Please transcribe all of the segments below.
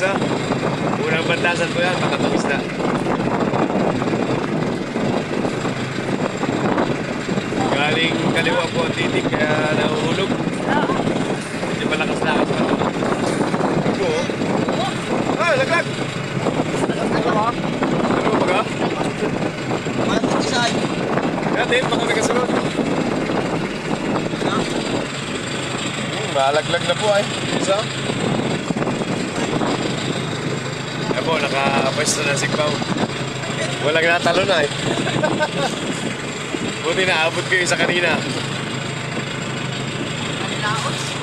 guys, ha? Unang bandasan po yan, makatong isda. Galing kaliwa po ang titik, kaya nahuhulog. Hindi malakas-lakas pa ito. Ito, oh. Ah, laglag! Ano ba? Ano ba ka? Malamig isa. Natin, baka may kasunod. Malaglag na po ay. Isa. Ayan po, nakapwesto na sigpaw. Walang natalo na eh. Buti na, abot ko yung isa kanina.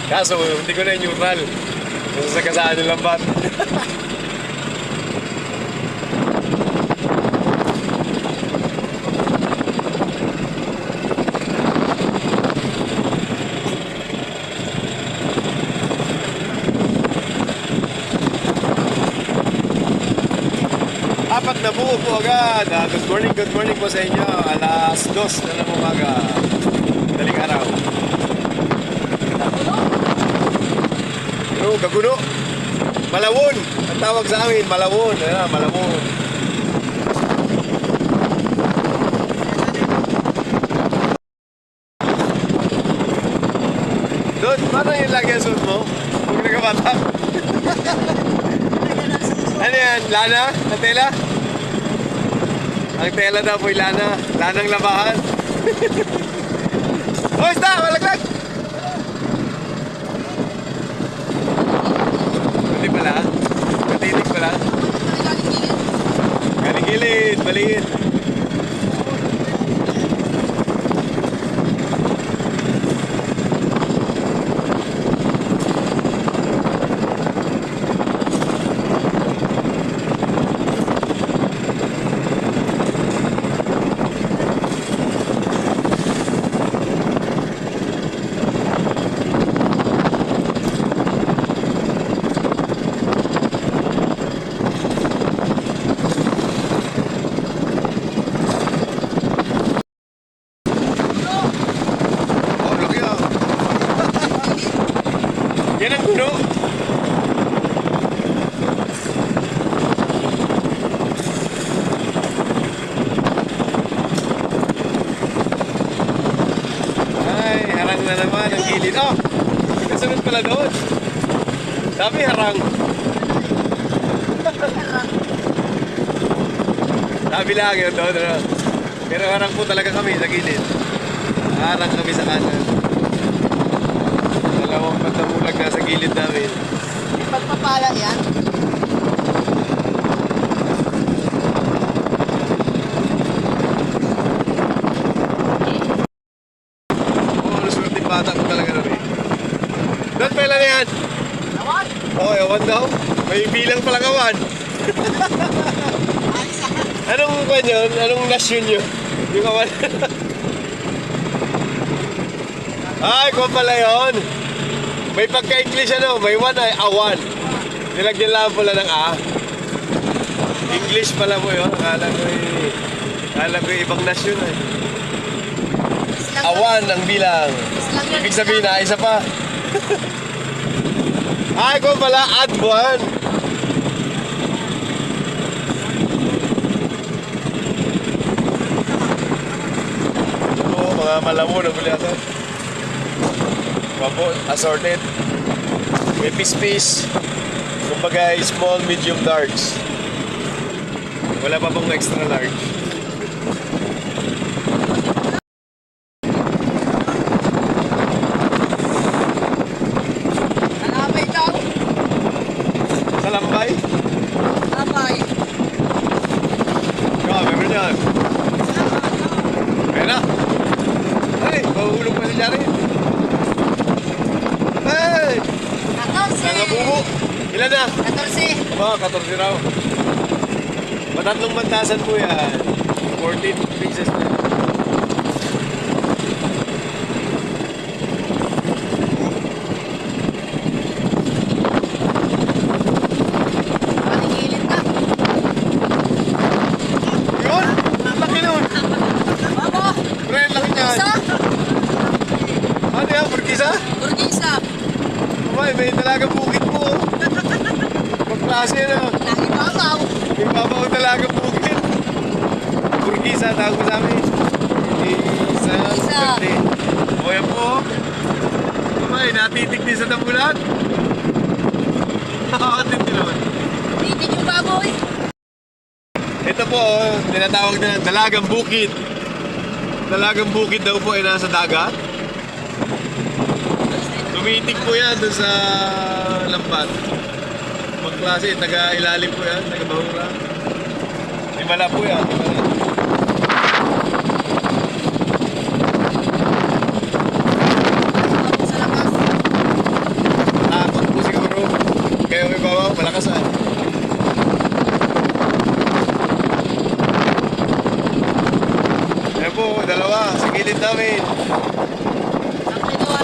Kaso, hindi ko na yung neutral. Kasi sa kasaan yung lambat. Apat na buo po agad. Good morning po sa inyo. Alas 2 na ng umaga. Daling araw. Ano, gaguno? Malawon. Ang tawag sa amin, malawon. Ayan, malawon. Doon, paano yung lagi ang suot mo? Huwag nagkabatak. Ano yan? Lana? Ang tela? Ang tela daw po'y lana. Lanang labahan. Oh, isda! Malaglag! Buti pala. Matitig pala. Galing gilid. Maliit. Yan ang guno. Ay, harang na naman ang gilid. Oh, kasunod pala doon. Dami harang. Dami lang yun doon. Pero harang po talaga kami sa gilid. Harang kami sa kanan. Dalawang pagkamulag na sa gilid namin. Pagpapala yan. Oo, nasulting bata ko talaga na rin. Doon pala na yan. Awan? Oo, ewan daw. May bilang palang awan. Anong kwan yun? Anong nasyon yun? Yung awan. Ay, kung pala yun. May pagka-English ano, may one ay awan. Nilagyan lang pala ng A. English pala mo yun. Akala ko ibang nasyon eh. Awan ang bilang. Ibig sabihin na, isa pa. Ay, kung pala, add one. Oo, mga malamo na bulatan. Wapo, assorted. May piece-piece. Kumbaga, small, medium, large. Wala pa pong extra large. Alabay daw. Sa lambay? Alabay. Meron yan. Kaya na. Ay, mahulog pa si Jari. Hey! 14. Mga bubo. Ilan na? 14. Oo, 14 raw. Matatlong bantasan po yan. 14 pieces na. Panigilid na. Yun! Ang laki nun! Babo. Pre, ang laki niyan. Isa. Ano yan? Burgisa? Burgisa. May dalagang bukid po. klase ano. Nakibabaw. Ibabaw talaga bukid. Burgisa, tawag ko sa amin. Isa. Pwede. O yan po. Abay, natitig din sa tabulan. Nakakatin din naman. Titig yung baboy. Ito po, tinatawag na dalagang bukid. Dalagang bukid daw po ay nasa dagat. Tumitig po yan doon sa lambat. Mga klase, taga-ilalim po yan, taga-bahura. Himala po yan, himala. Sa labas. Takot po siguro. Kaya may bawa, malakas ah. Ayan po, dalawa, sa gilid namin. Ang kinuha